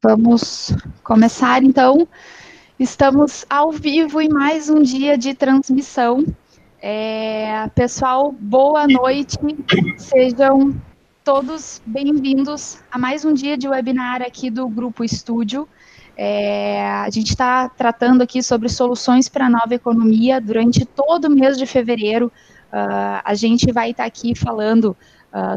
Vamos começar, então. Estamos ao vivo em mais um dia de transmissão. Pessoal, boa noite. Sejam todos bem-vindos a mais um dia de webinar aqui do Grupo Estúdio. A gente está tratando aqui sobre soluções para a nova economia durante todo o mês de fevereiro. A gente vai estar aqui falando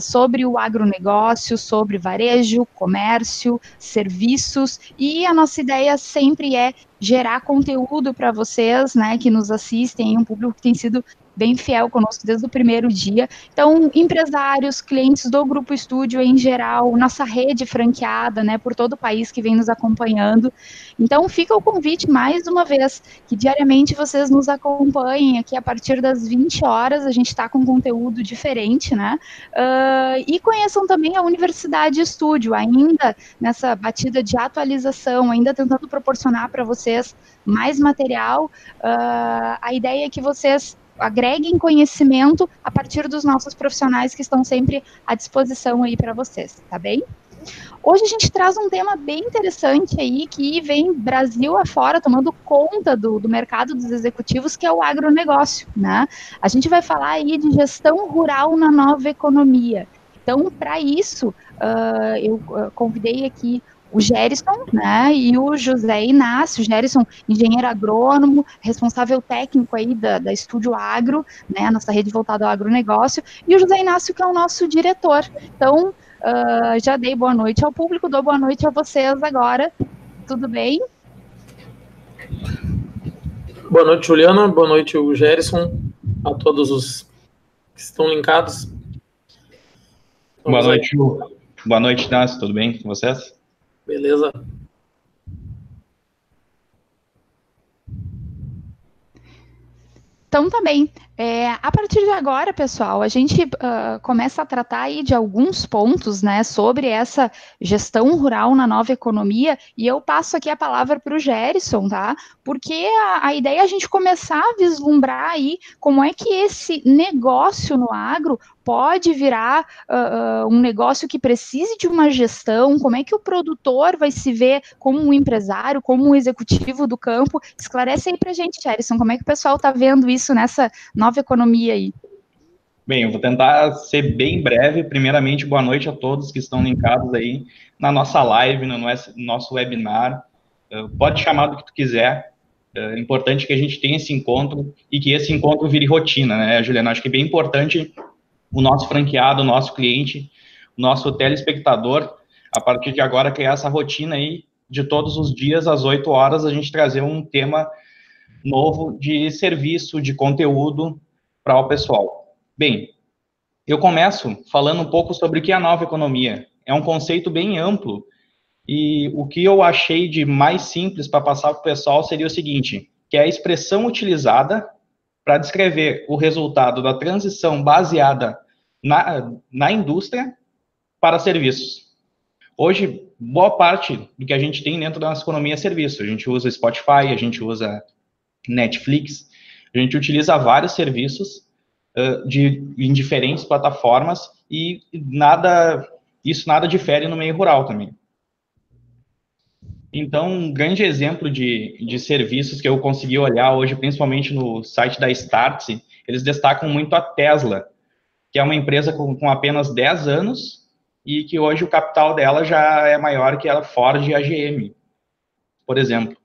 sobre o agronegócio, sobre varejo, comércio, serviços, e a nossa ideia sempre é gerar conteúdo para vocês, né, que nos assistem, um público que tem sido bem fiel conosco desde o primeiro dia. Então, empresários, clientes do Grupo Estúdio em geral, nossa rede franqueada, né, por todo o país que vem nos acompanhando. Então, fica o convite mais uma vez, que diariamente vocês nos acompanhem aqui a partir das 20 horas, a gente está com conteúdo diferente, né, e conheçam também a Universidade Estúdio, ainda nessa batida de atualização, ainda tentando proporcionar para vocês mais material. A ideia é que vocês agreguem conhecimento a partir dos nossos profissionais que estão sempre à disposição aí para vocês, tá bem? Hoje a gente traz um tema bem interessante aí, que vem Brasil afora, tomando conta do mercado dos executivos, que é o agronegócio, né? A gente vai falar aí de gestão rural na nova economia. Então, para isso, eu convidei aqui o Gerson, né, e o José Inácio. O Gerson, engenheiro agrônomo, responsável técnico aí da Estúdio Agro, né, nossa rede voltada ao agronegócio, e o José Inácio, que é o nosso diretor. Então, já dei boa noite ao público, dou boa noite a vocês agora. Tudo bem? Boa noite, Juliana. Boa noite, o Gerson. A todos os que estão linkados. Boa noite, Ju. Boa noite, Inácio. Tudo bem com vocês? Beleza. Então, também, a partir de agora, pessoal, a gente começa a tratar aí de alguns pontos, né, sobre essa gestão rural na nova economia, e eu passo aqui a palavra para o Gerson, tá? Porque a ideia é a gente começar a vislumbrar aí como é que esse negócio no agro pode virar um negócio que precise de uma gestão, como é que o produtor vai se ver como um empresário, como um executivo do campo. Esclarece aí para a gente, Gerson, como é que o pessoal está vendo isso nessa nova economia aí? Bem, eu vou tentar ser bem breve. Primeiramente, boa noite a todos que estão linkados aí na nossa live, no nosso webinar. Pode chamar do que tu quiser. É importante que a gente tenha esse encontro e que esse encontro vire rotina, né, Juliana? Acho que é bem importante o nosso franqueado, o nosso cliente, o nosso telespectador, a partir de agora, criar essa rotina aí de todos os dias, às 8 horas, a gente trazer um tema novo de serviço, de conteúdo para o pessoal. Bem, eu começo falando um pouco sobre o que é a nova economia. É um conceito bem amplo e o que eu achei de mais simples para passar para o pessoal seria o seguinte, que é a expressão utilizada para descrever o resultado da transição baseada na indústria para serviços. Hoje, boa parte do que a gente tem dentro da nossa economia é serviço. A gente usa Spotify, a gente usa Netflix, a gente utiliza vários serviços em diferentes plataformas e isso nada difere no meio rural também. Então, um grande exemplo de serviços que eu consegui olhar hoje, principalmente no site da Startse, eles destacam muito a Tesla, que é uma empresa com apenas 10 anos e que hoje o capital dela já é maior que a Ford e a GM, por exemplo.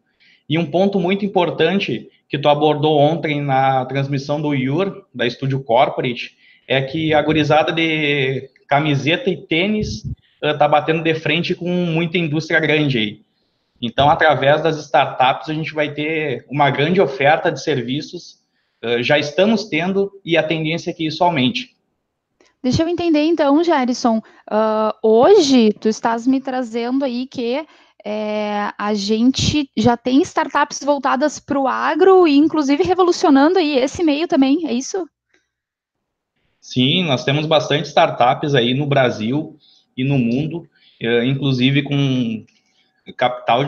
E um ponto muito importante que tu abordou ontem na transmissão do IUR, da Estúdio Corporate, é que a gurizada de camiseta e tênis está batendo de frente com muita indústria grande aí. Então, através das startups, a gente vai ter uma grande oferta de serviços, já estamos tendo, e a tendência é que isso aumente. Deixa eu entender, então, Gerson, hoje tu estás me trazendo aí que a gente já tem startups voltadas para o agro e, inclusive, revolucionando aí esse meio também, é isso? Sim, nós temos bastante startups aí no Brasil e no mundo, inclusive com capital,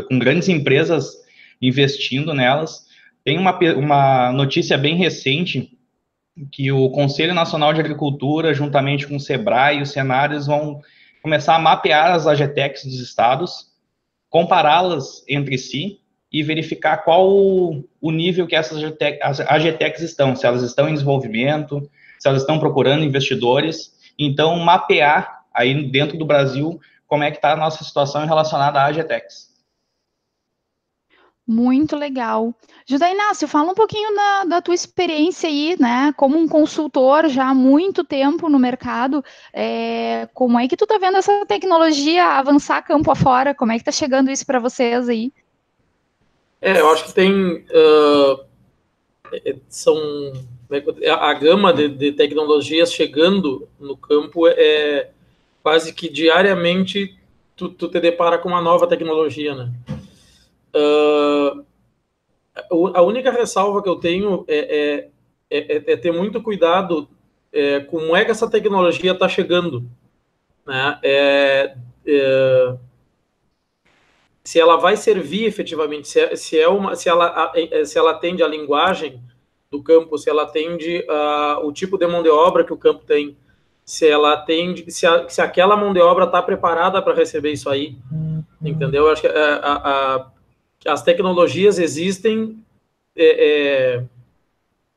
com grandes empresas investindo nelas. Tem uma notícia bem recente que o Conselho Nacional de Agricultura, juntamente com o SEBRAE e o Senar, vão começar a mapear as AGTECs dos estados compará-las entre si e verificar qual o nível que essas AgTechs estão, se elas estão em desenvolvimento, se elas estão procurando investidores. Então, mapear aí dentro do Brasil como é que está a nossa situação relacionada a AgTechs. Muito legal. José Inácio, fala um pouquinho da tua experiência aí, né, como um consultor já há muito tempo no mercado, como é que tu tá vendo essa tecnologia avançar campo afora? Como é que tá chegando isso para vocês aí? Eu acho que tem, a gama de tecnologias chegando no campo quase que diariamente tu te depara com uma nova tecnologia, né? A única ressalva que eu tenho é ter muito cuidado como é que essa tecnologia está chegando, né? Se ela vai servir efetivamente, se ela atende a linguagem do campo, se ela atende o tipo de mão de obra que o campo tem, se ela atende, se aquela mão de obra está preparada para receber isso aí, entendeu? Eu acho que as tecnologias existem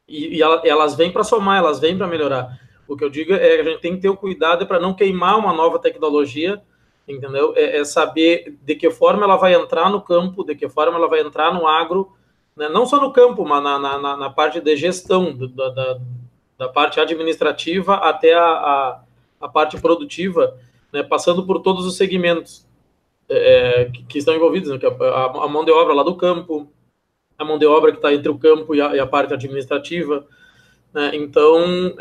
e elas vêm para somar, elas vêm para melhorar. O que eu digo é que a gente tem que ter o cuidado para não queimar uma nova tecnologia, entendeu? Saber de que forma ela vai entrar no campo, de que forma ela vai entrar no agro, né? Não só no campo, mas na parte de gestão, da parte administrativa até a parte produtiva, né? Passando por todos os segmentos que estão envolvidos, né? A mão de obra lá do campo, a mão de obra que está entre o campo e a parte administrativa, né? Então,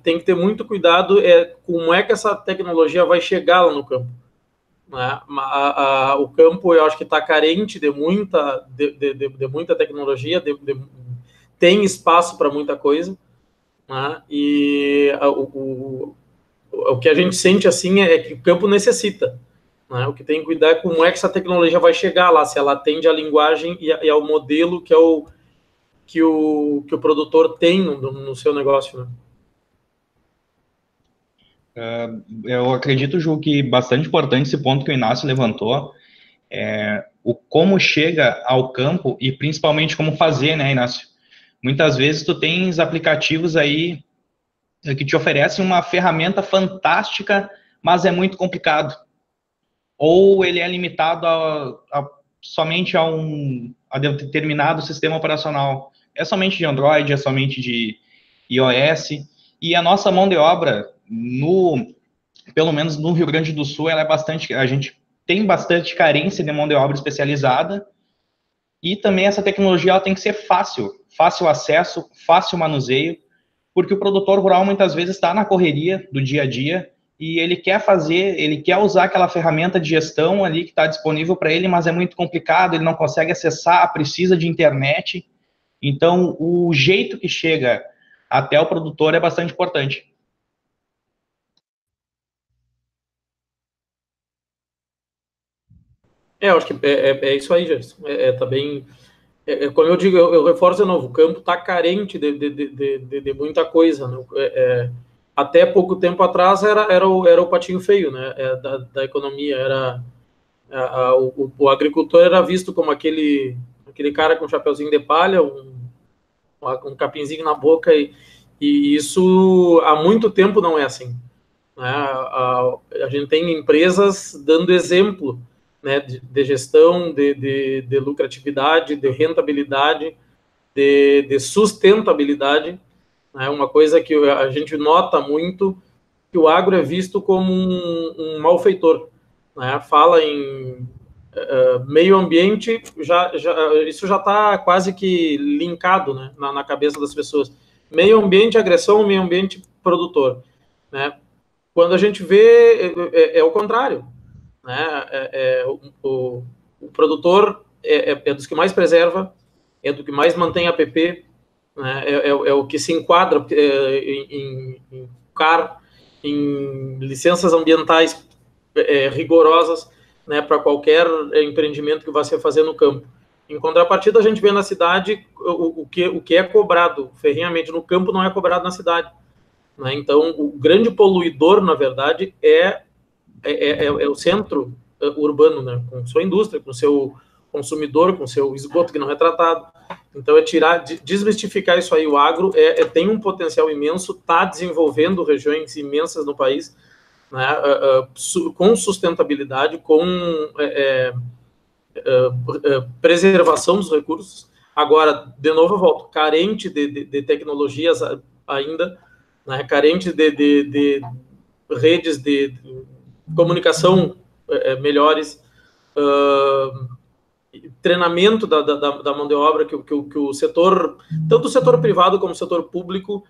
tem que ter muito cuidado como é que essa tecnologia vai chegar lá no campo, né? O campo, eu acho que está carente de muita tecnologia, tem espaço para muita coisa, né? E o que a gente sente assim é que o campo necessita, né? O que tem que cuidar é como é que essa tecnologia vai chegar lá, se ela atende à linguagem e ao modelo que o produtor tem no seu negócio, né? Eu acredito, Ju, que bastante importante esse ponto que o Inácio levantou, o como chega ao campo e principalmente como fazer, né, Inácio? Muitas vezes tu tens aplicativos aí que te oferecem uma ferramenta fantástica, mas é muito complicado. Ou ele é limitado somente a determinado sistema operacional. É somente de Android, é somente de iOS. E a nossa mão de obra, pelo menos no Rio Grande do Sul, a gente tem bastante carência de mão de obra especializada. E também essa tecnologia ela tem que ser fácil acesso, fácil manuseio, porque o produtor rural muitas vezes está na correria do dia a dia e ele quer usar aquela ferramenta de gestão ali que está disponível para ele, mas é muito complicado, ele não consegue acessar, precisa de internet. Então, o jeito que chega até o produtor é bastante importante. Eu acho que é isso aí, Gerson. Tá bem... como eu digo, eu reforço de novo, o campo está carente de muita coisa, né? Até pouco tempo atrás era o patinho feio, né? Da economia, o agricultor era visto como aquele cara com um chapeuzinho de palha, um capinzinho na boca, e isso há muito tempo não é assim, né? A gente tem empresas dando exemplo, né, de gestão, de lucratividade, de rentabilidade, de sustentabilidade, né? Uma coisa que a gente nota muito, que o agro é visto como um malfeitor, né? Fala em meio ambiente, isso já está quase que linkado, né, na cabeça das pessoas. Meio ambiente, agressão, meio ambiente, produtor, né? Quando a gente vê, é o contrário, né? O produtor é dos que mais preserva, é do que mais mantém a APP, né? É o que se enquadra em CAR, em licenças ambientais rigorosas, né, para qualquer empreendimento que você fazer no campo. Em contrapartida, a gente vê na cidade o que é cobrado ferrenhamente no campo não é cobrado na cidade, né? Então, o grande poluidor, na verdade, é o centro urbano, né? Com sua indústria, com seu consumidor, com seu esgoto que não é tratado. Então, desmistificar isso aí. O agro tem um potencial imenso, está desenvolvendo regiões imensas no país, né, com sustentabilidade, com preservação dos recursos. Agora, de novo eu volto, carente de tecnologias ainda, né, carente de redes de comunicação melhores, treinamento da mão de obra, que o setor, tanto o setor privado como o setor público,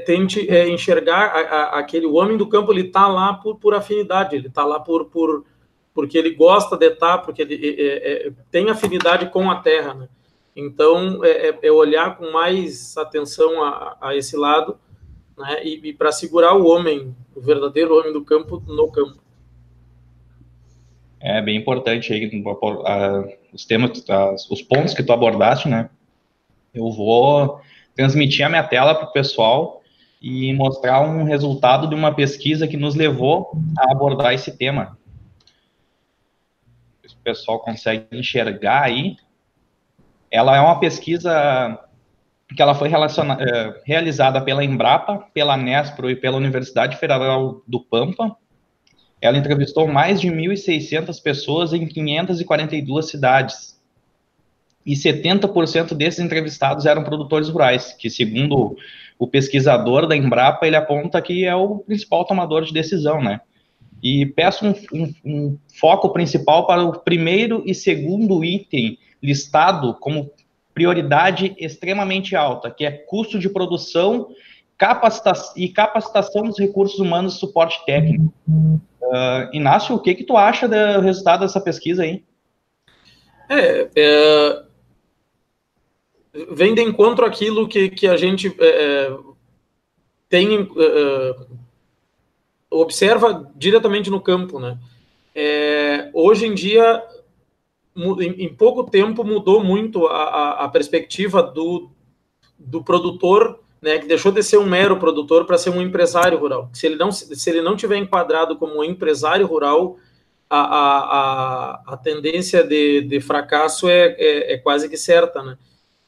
tente enxergar aquele homem do campo. Ele está lá por afinidade, ele está lá porque ele gosta de estar, porque ele tem afinidade com a terra, né? Então, olhar com mais atenção a esse lado, né? E para segurar o homem, o verdadeiro homem do campo, no campo. É bem importante aí os temas, os pontos que tu abordaste, né? Eu vou transmitir a minha tela para o pessoal e mostrar um resultado de uma pesquisa que nos levou a abordar esse tema. Se o pessoal consegue enxergar aí. Ela é uma pesquisa que ela foi realizada pela Embrapa, pela Nespro e pela Universidade Federal do Pampa. Ela entrevistou mais de 1.600 pessoas em 542 cidades. E 70% desses entrevistados eram produtores rurais, que, segundo o pesquisador da Embrapa, ele aponta que é o principal tomador de decisão, né? E peço um foco principal para o primeiro e segundo item listado como prioridade extremamente alta, que é custo de produção e capacitação dos recursos humanos e suporte técnico. Inácio, o que tu acha do resultado dessa pesquisa aí? Vem de encontro àquilo que a gente tem, observa diretamente no campo, né? Hoje em dia, em pouco tempo, mudou muito a perspectiva do produtor, né, que deixou de ser um mero produtor para ser um empresário rural. Se ele não tiver enquadrado como um empresário rural, a tendência de fracasso é quase que certa, né?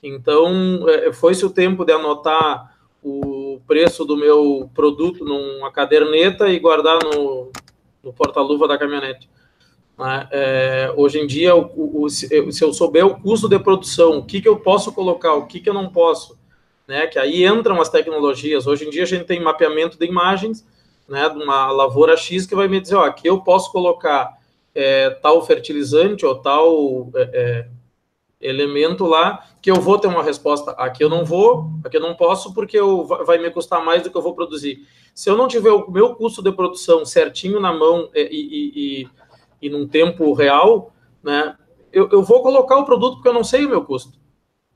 Então, foi-se o tempo de anotar o preço do meu produto numa caderneta e guardar no porta-luva da caminhonete. Hoje em dia, se eu souber o custo de produção, o que eu posso colocar, o que eu não posso, né, que aí entram as tecnologias. Hoje em dia a gente tem mapeamento de imagens, né, de uma lavoura X, que vai me dizer, aqui eu posso colocar tal fertilizante ou tal elemento lá, que eu vou ter uma resposta. Aqui eu não vou, aqui eu não posso, porque vai me custar mais do que eu vou produzir. Se eu não tiver o meu custo de produção certinho na mão e num tempo real, né, eu vou colocar o produto porque eu não sei o meu custo.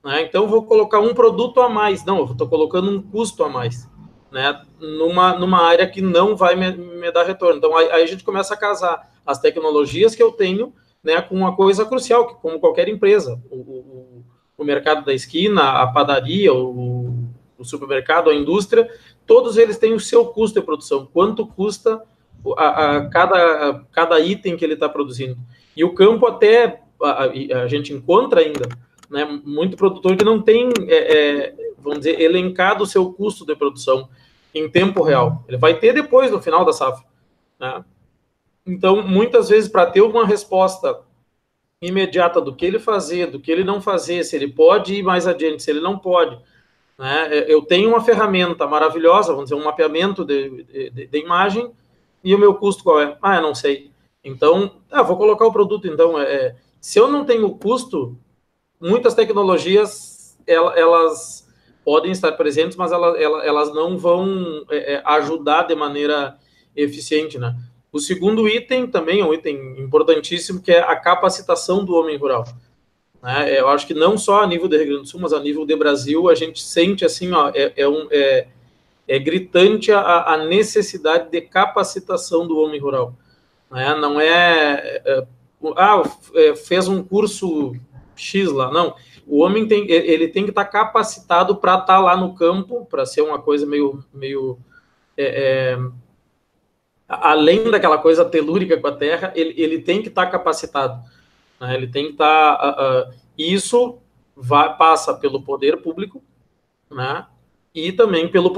Né? Então, eu vou colocar um produto a mais. Não, eu estou colocando um custo a mais, né, numa área que não vai me dar retorno. Então, aí a gente começa a casar as tecnologias que eu tenho, né, com uma coisa crucial, que, como qualquer empresa, o mercado da esquina, a padaria, o supermercado, a indústria, todos eles têm o seu custo de produção. Quanto custa cada item que ele está produzindo. E o campo até, a gente encontra ainda, né, muito produtor que não tem, vamos dizer, elencado o seu custo de produção em tempo real. Ele vai ter depois, no final da safra, né? Então, muitas vezes, para ter uma resposta imediata do que ele fazer, do que ele não fazer, se ele pode ir mais adiante, se ele não pode, né, eu tenho uma ferramenta maravilhosa, vamos dizer, um mapeamento de imagem, e o meu custo qual é? Eu não sei. Então, vou colocar o produto. Então, se eu não tenho custo, muitas tecnologias, elas podem estar presentes, mas elas não vão ajudar de maneira eficiente, né? O segundo item também é um item importantíssimo, que é a capacitação do homem rural. Né? Eu acho que não só a nível do Rio Grande do Sul, mas a nível de Brasil, a gente sente assim, é gritante a necessidade de capacitação do homem rural. Né? Não fez um curso X lá, não. O homem ele tem que estar capacitado para estar lá no campo, para ser uma coisa meio além daquela coisa telúrica com a terra, ele tem que estar capacitado, né? Ele tem que estar... isso passa pelo poder público, né? E também pelo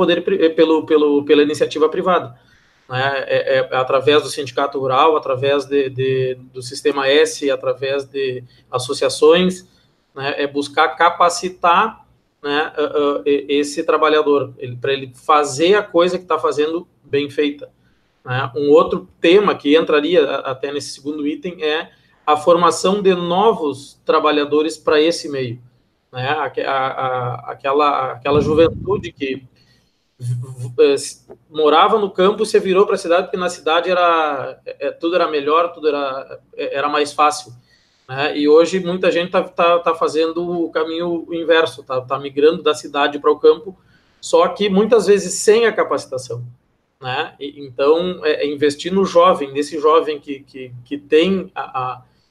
pela iniciativa privada, né? Através do sindicato rural, através do sistema S, através de associações, né? Buscar capacitar, né, esse trabalhador, para ele fazer a coisa que está fazendo bem feita, né? Um outro tema que entraria até nesse segundo item é a formação de novos trabalhadores para esse meio, né? Aquela juventude que morava no campo e se virou para a cidade, porque na cidade tudo era melhor, tudo era mais fácil, né? E hoje muita gente tá fazendo o caminho inverso, tá migrando da cidade para o campo, só que muitas vezes sem a capacitação, né? Então, investir no jovem, nesse jovem que tem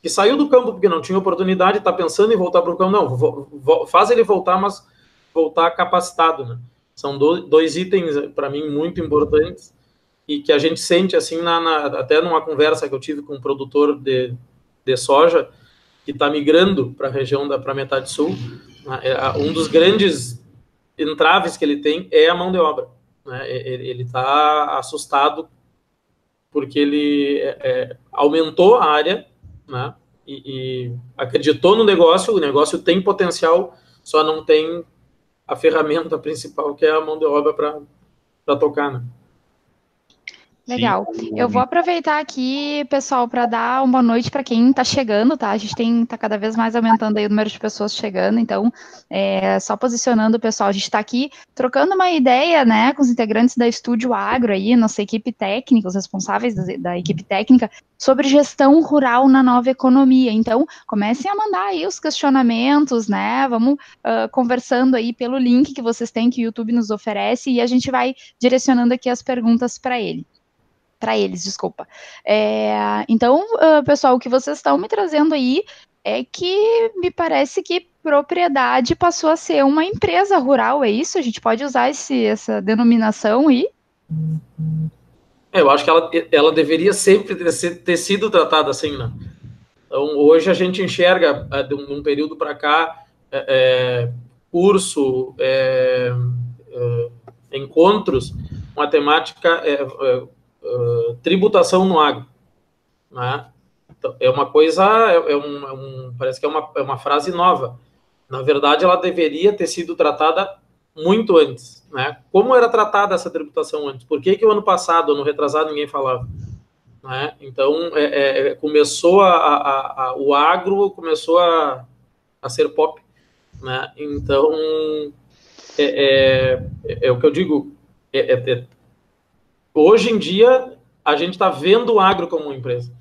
que saiu do campo porque não tinha oportunidade, está pensando em voltar para o campo, não, faz ele voltar, mas voltar capacitado, né? São dois itens, para mim, muito importantes, e que a gente sente, assim, até numa conversa que eu tive com um produtor de soja, que está migrando para a região para a metade sul, um dos grandes entraves que ele tem é a mão de obra, né? Ele está assustado porque ele aumentou a área, né? E acreditou no negócio, o negócio tem potencial, só não tem a ferramenta principal, que é a mão de obra para tocar, né? Legal. Eu vou aproveitar aqui, pessoal, para dar uma boa noite para quem está chegando, tá? A gente está cada vez mais aumentando aí o número de pessoas chegando, então, só posicionando o pessoal, a gente está aqui trocando uma ideia, né, com os integrantes da Estúdio Agro aí, nossa equipe técnica, os responsáveis da equipe técnica, sobre gestão rural na nova economia. Então, comecem a mandar aí os questionamentos, né? Vamos conversando aí pelo link que vocês têm, que o YouTube nos oferece, e a gente vai direcionando aqui as perguntas para eles, desculpa. Então, pessoal, o que vocês estão me trazendo aí é que me parece que propriedade passou a ser uma empresa rural, é isso? A gente pode usar essa denominação aí? Eu acho que ela deveria sempre ter sido tratada assim, né? Então, hoje a gente enxerga, de um período para cá, curso, encontros, uma temática... tributação no agro, né? Então, é uma coisa, parece que é uma frase nova. Na verdade, ela deveria ter sido tratada muito antes, né? Como era tratada essa tributação antes? Por que o ano passado, ano retrasado, ninguém falava, né? Então, começou o agro começou a ser pop, né? Então, é o que eu digo, hoje em dia, a gente está vendo o agro como uma empresa.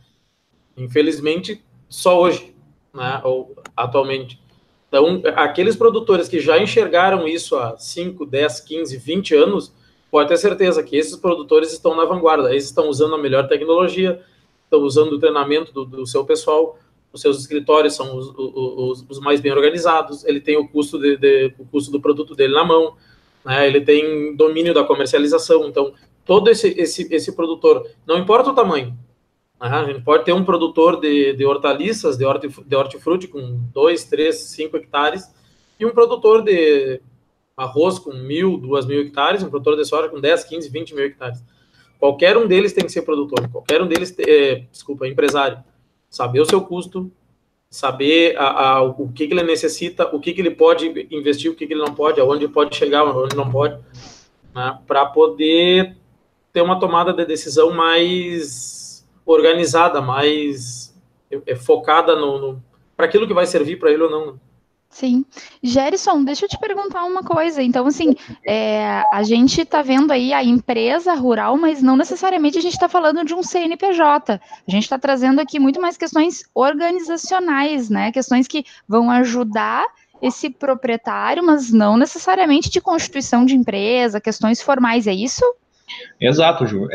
Infelizmente, só hoje, né, ou atualmente. Então, aqueles produtores que já enxergaram isso há 5, 10, 15, 20 anos, pode ter certeza que esses produtores estão na vanguarda. Eles estão usando a melhor tecnologia, estão usando o treinamento do seu pessoal, os seus escritórios são os mais bem organizados, ele tem o custo do produto dele na mão, né, ele tem domínio da comercialização. Então, todo esse produtor, não importa o tamanho, a gente pode ter um produtor de hortaliças, de hortifruti com 2, 3, 5 hectares, e um produtor de arroz com 1.000, 2.000 hectares, um produtor de soja com 10, 15, 20 mil hectares. Qualquer um deles tem que ser produtor, qualquer um deles, empresário. Saber o seu custo, saber o que ele necessita, o que ele pode investir, o que ele não pode, aonde pode chegar, aonde não pode, né, para poder ter uma tomada de decisão mais organizada, mais focada para aquilo que vai servir para ele ou não. Sim. Gerson, deixa eu te perguntar uma coisa. Então, assim, a gente está vendo aí a empresa rural, mas não necessariamente a gente está falando de um CNPJ. A gente está trazendo aqui muito mais questões organizacionais, né? Questões que vão ajudar esse proprietário, mas não necessariamente de constituição de empresa, questões formais, é isso? Exato, Ju.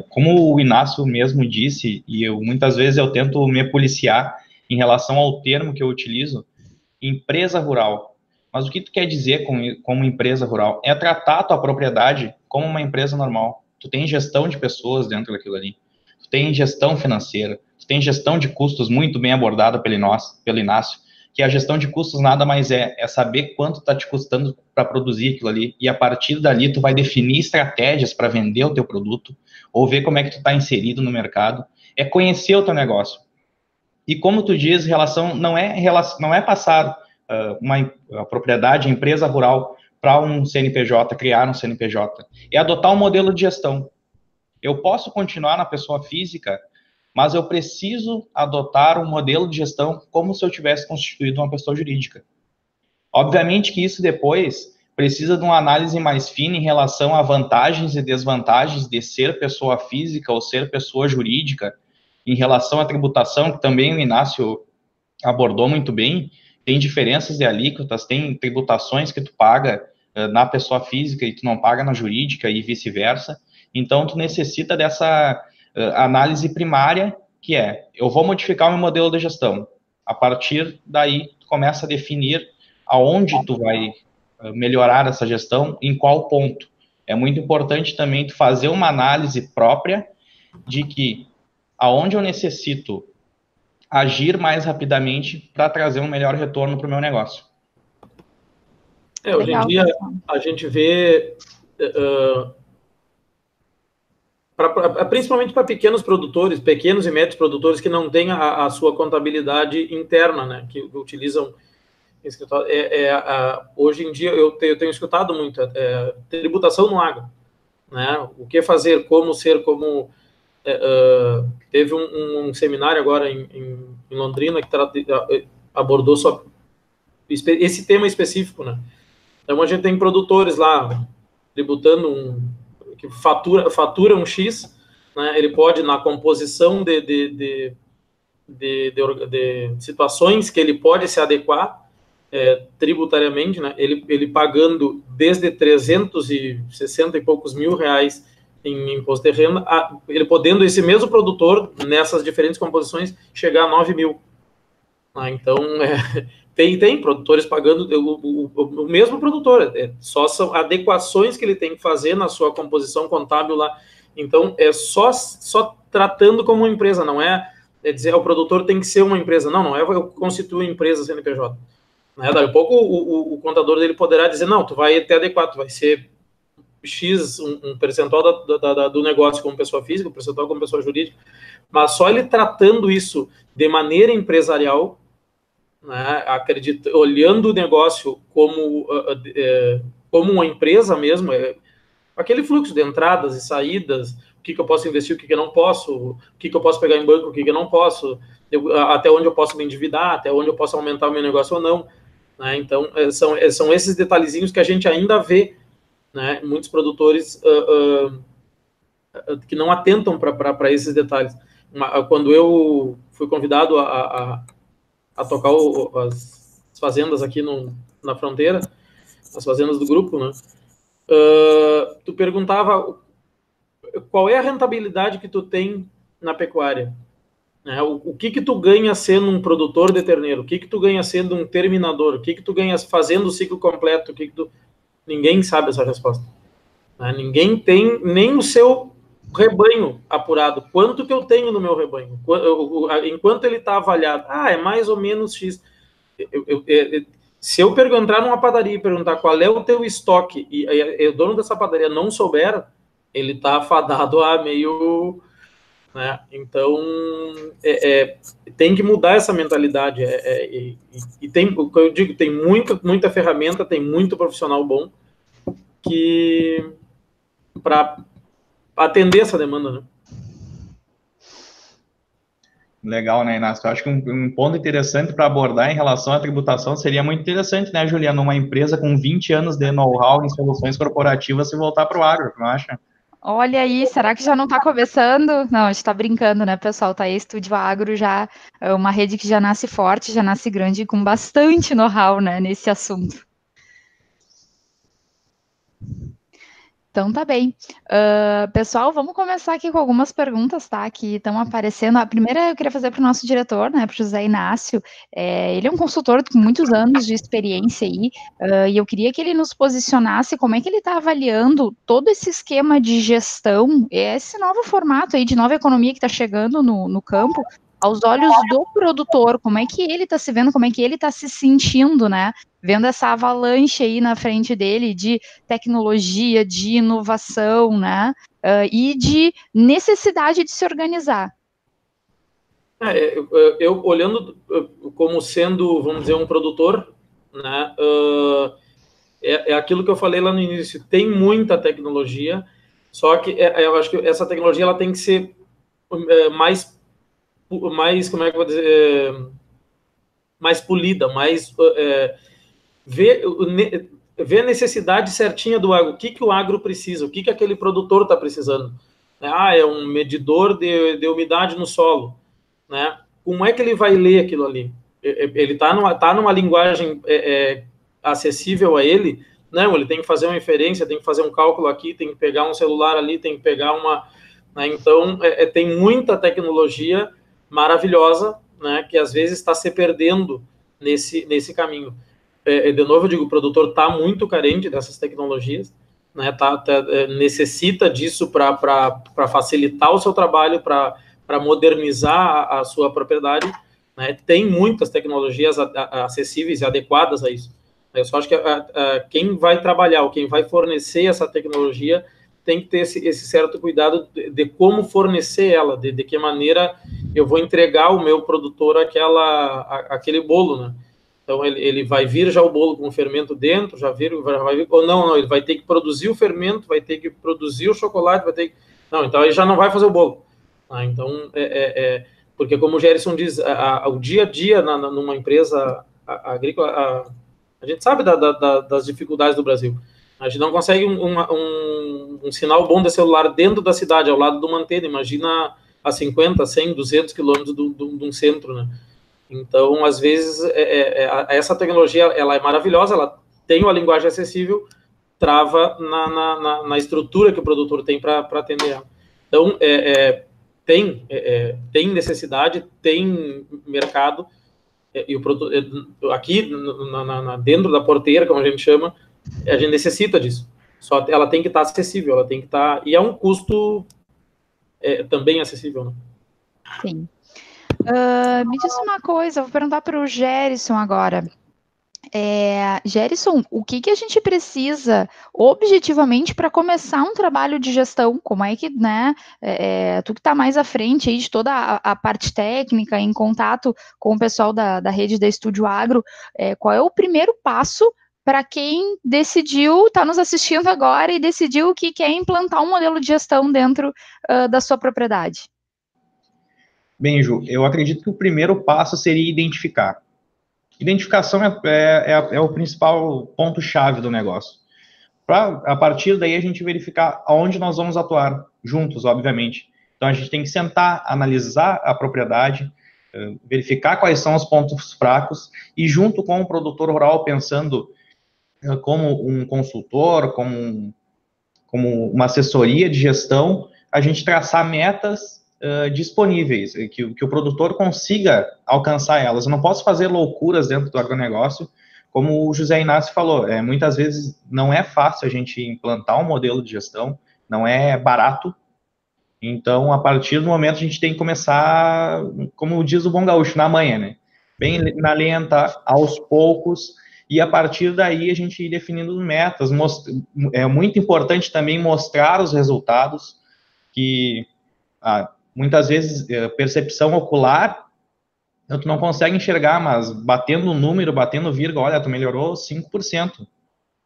Como o Inácio mesmo disse, e muitas vezes eu tento me policiar em relação ao termo que eu utilizo, empresa rural. Mas o que tu quer dizer como empresa rural? É tratar a tua propriedade como uma empresa normal. tu tem gestão de pessoas dentro daquilo ali, tu tem gestão financeira, tu tem gestão de custos muito bem abordada pelo Inácio, que a gestão de custos nada mais é saber quanto está te custando para produzir aquilo ali, e a partir dali tu vai definir estratégias para vender o teu produto, ou ver como é que tu está inserido no mercado, é conhecer o teu negócio. E como tu diz, não é passar a propriedade, a empresa rural, para um CNPJ, criar um CNPJ, é adotar um modelo de gestão. Eu posso continuar na pessoa física, mas eu preciso adotar um modelo de gestão como se eu tivesse constituído uma pessoa jurídica. Obviamente que isso depois precisa de uma análise mais fina em relação a vantagens e desvantagens de ser pessoa física ou ser pessoa jurídica, em relação à tributação, que também o Inácio abordou muito bem. Tem diferenças de alíquotas, tem tributações que tu paga na pessoa física e tu não paga na jurídica e vice-versa. Então, tu necessita dessa análise primária, que é, eu vou modificar o meu modelo de gestão. A partir daí, tu começa a definir aonde tu vai melhorar essa gestão, em qual ponto. É muito importante também tu fazer uma análise própria de que aonde eu necessito agir mais rapidamente para trazer um melhor retorno para o meu negócio. Hoje em dia, a gente vê, principalmente para pequenos produtores, pequenos e médios produtores que não têm a sua contabilidade interna, né, que utilizam escritório. Hoje em dia, eu tenho escutado muito tributação no agro, né, o que fazer, como ser, como... teve um seminário agora em Londrina que abordou só esse tema específico, né? Então a gente tem produtores lá tributando que fatura um X, né? Ele pode, na composição de situações que ele pode se adequar tributariamente, né? Ele pagando desde 360 e poucos mil reais em imposto de renda, ele podendo, esse mesmo produtor, nessas diferentes composições, chegar a 9 mil. Então, tem produtores pagando o mesmo produtor, só são adequações que ele tem que fazer na sua composição contábil lá. Então, é só tratando como uma empresa, não dizer, o produtor tem que ser uma empresa. Não é eu constituo empresa CNPJ. Daí a pouco o contador dele poderá dizer, não, tu vai ter adequado, tu vai ser X, um percentual do negócio como pessoa física, um percentual como pessoa jurídica, mas só ele tratando isso de maneira empresarial, né, olhando o negócio como uma empresa mesmo, aquele fluxo de entradas e saídas, o que eu posso investir, o que eu não posso, o que eu posso pegar em banco, o que eu não posso, até onde eu posso me endividar, até onde eu posso aumentar o meu negócio ou não, né? Então, são esses detalhezinhos que a gente ainda vê, né, muitos produtores que não atentam para esses detalhes. Quando eu fui convidado a tocar as fazendas aqui na fronteira, as fazendas do grupo, né, tu perguntava qual é a rentabilidade que tu tem na pecuária, né, o que tu ganha sendo um produtor de terneiro, o que tu ganha sendo um terminador, o que tu ganha fazendo o ciclo completo, Ninguém sabe essa resposta. Né? Ninguém tem nem o seu rebanho apurado. Quanto que eu tenho no meu rebanho? Enquanto ele está avaliado, é mais ou menos X. Se eu entrar numa padaria e perguntar qual é o teu estoque e o dono dessa padaria não souber, ele está afadado a meio... Né? Então, tem que mudar essa mentalidade. E tem, o que eu digo, tem muita ferramenta, tem muito profissional bom para atender essa demanda, né? Legal, né, Inácio? Eu acho que um ponto interessante para abordar em relação à tributação seria muito interessante, né, Juliana? Uma empresa com 20 anos de know-how em soluções corporativas se voltar para o agro, não acha? Olha aí, será que já não está começando? Não, a gente está brincando, né, pessoal? Tá aí, Estúdio Agro já é uma rede que já nasce forte, já nasce grande, com bastante know-how, né, nesse assunto. Então tá bem. Pessoal, vamos começar aqui com algumas perguntas, tá? Que estão aparecendo. A primeira eu queria fazer para o nosso diretor, né? Para o José Inácio. Ele é um consultor com muitos anos de experiência aí, e eu queria que ele nos posicionasse como é que ele está avaliando todo esse esquema de gestão, esse novo formato aí de nova economia que está chegando no campo, aos olhos do produtor, como é que ele está se vendo, como é que ele está se sentindo, né? Vendo essa avalanche aí na frente dele de tecnologia, de inovação, né? E de necessidade de se organizar. Eu olhando como sendo, vamos dizer, um produtor, né? É aquilo que eu falei lá no início. Tem muita tecnologia, só que eu acho que essa tecnologia ela tem que ser mais como é que eu vou dizer, mais polida, mais ver a necessidade certinha do agro, o que o agro precisa, o que aquele produtor está precisando. É um medidor de umidade no solo, né? Como é que ele vai ler aquilo ali? Ele está numa linguagem acessível a ele? Não, ele tem que fazer uma inferência, tem que fazer um cálculo aqui, tem que pegar um celular ali, tem que pegar uma... Né? Então, tem muita tecnologia maravilhosa, né, que às vezes está se perdendo nesse caminho. De novo, eu digo, o produtor está muito carente dessas tecnologias, né, necessita disso para facilitar o seu trabalho, para modernizar a sua propriedade, né, tem muitas tecnologias acessíveis e adequadas a isso. Eu só acho que quem vai trabalhar, ou quem vai fornecer essa tecnologia, tem que ter esse certo cuidado de como fornecer ela, de que maneira eu vou entregar ao meu produtor aquele bolo, né? Então, ele vai vir já o bolo com o fermento dentro, já vai vir, ou não, ele vai ter que produzir o fermento, vai ter que produzir o chocolate, vai ter que... Não, então ele já não vai fazer o bolo. Então, porque como o Gerson diz, o dia a dia numa empresa agrícola, a gente sabe das dificuldades do Brasil. A gente não consegue um sinal bom de celular dentro da cidade, ao lado de uma antena. Imagina a 50, 100, 200 quilômetros de um centro, né? Então, às vezes, essa tecnologia ela é maravilhosa, ela tem uma linguagem acessível, trava na estrutura que o produtor tem para atender ela. Então, tem necessidade, tem mercado, e o produtor, aqui dentro da porteira, como a gente chama, a gente necessita disso. Só ela tem que estar acessível, ela tem que estar... E é um custo também acessível, né? Sim. Me diz uma coisa, vou perguntar para o Gerson agora. Gerson, o que a gente precisa objetivamente para começar um trabalho de gestão? Como é que, né, tu que está mais à frente aí de toda a parte técnica, em contato com o pessoal da rede da Estúdio Agro, qual é o primeiro passo para quem decidiu, está nos assistindo agora e decidiu que quer implantar um modelo de gestão dentro da sua propriedade? Bem, Ju, eu acredito que o primeiro passo seria identificar. Identificação é o principal ponto-chave do negócio. A partir daí, a gente verificar aonde nós vamos atuar, juntos, obviamente. Então, a gente tem que sentar, analisar a propriedade, verificar quais são os pontos fracos, e junto com o produtor rural, pensando como um consultor, como uma assessoria de gestão, a gente traçar metas disponíveis, que o produtor consiga alcançar elas. Eu não posso fazer loucuras dentro do agronegócio, como o José Inácio falou, muitas vezes não é fácil a gente implantar um modelo de gestão, não é barato. Então, a partir do momento, a gente tem que começar, como diz o bom gaúcho, na manhã, né? Bem na lenta, aos poucos, e a partir daí a gente ir definindo metas. É muito importante também mostrar os resultados, que muitas vezes percepção ocular, tu não consegue enxergar, mas batendo um número, batendo vírgula, olha, tu melhorou 5%.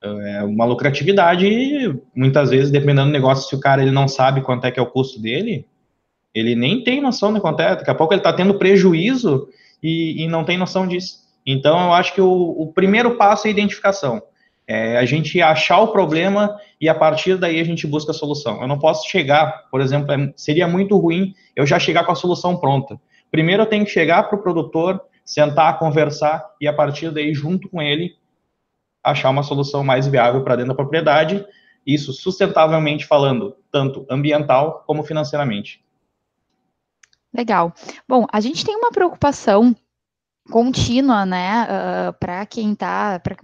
É uma lucratividade, muitas vezes, dependendo do negócio, se o cara ele não sabe quanto é que é o custo dele, ele nem tem noção de quanto é, daqui a pouco ele está tendo prejuízo e não tem noção disso. Então, eu acho que o primeiro passo é a identificação. A gente achar o problema e a partir daí a gente busca a solução. Eu não posso chegar, por exemplo, seria muito ruim eu já chegar com a solução pronta. Primeiro eu tenho que chegar para o produtor, sentar, conversar e a partir daí, junto com ele, achar uma solução mais viável para dentro da propriedade, isso sustentavelmente falando, tanto ambiental como financeiramente. Legal. Bom, a gente tem uma preocupação contínua, né, para quem está, para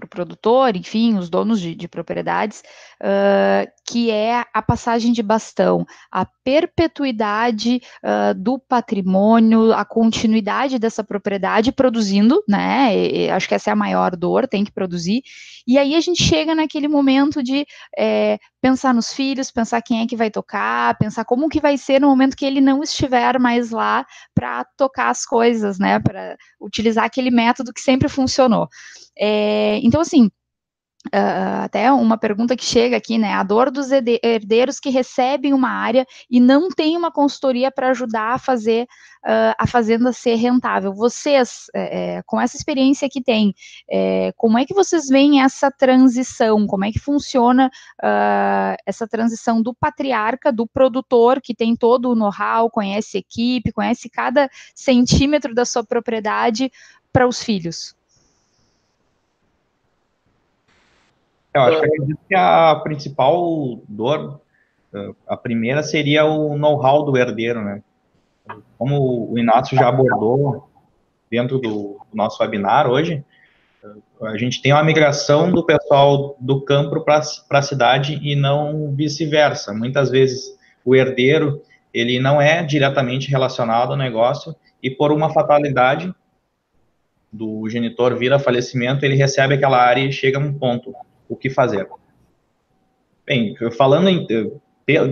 o produtor, enfim, os donos de propriedades, que é a passagem de bastão, a perpetuidade do patrimônio, a continuidade dessa propriedade produzindo, né, acho que essa é a maior dor, tem que produzir, e aí a gente chega naquele momento de pensar nos filhos, pensar quem é que vai tocar, pensar como que vai ser no momento que ele não estiver mais lá para tocar as coisas, né, para utilizar aquele método que sempre funcionou. Então, assim, até uma pergunta que chega aqui, né, a dor dos herdeiros que recebem uma área e não tem uma consultoria para ajudar a fazer a fazenda ser rentável. Vocês, com essa experiência que tem, como é que vocês veem essa transição? Como é que funciona essa transição do patriarca, do produtor, que tem todo o know-how, conhece equipe, conhece cada centímetro da sua propriedade, para os filhos? Eu acho que a principal dor, a primeira seria o know-how do herdeiro, né? Como o Inácio já abordou dentro do nosso webinar hoje, a gente tem uma migração do pessoal do campo para a cidade e não vice-versa. Muitas vezes o herdeiro, ele não é diretamente relacionado ao negócio e por uma fatalidade do genitor vir a falecimento, ele recebe aquela área e chega a um ponto. O que fazer? Bem, falando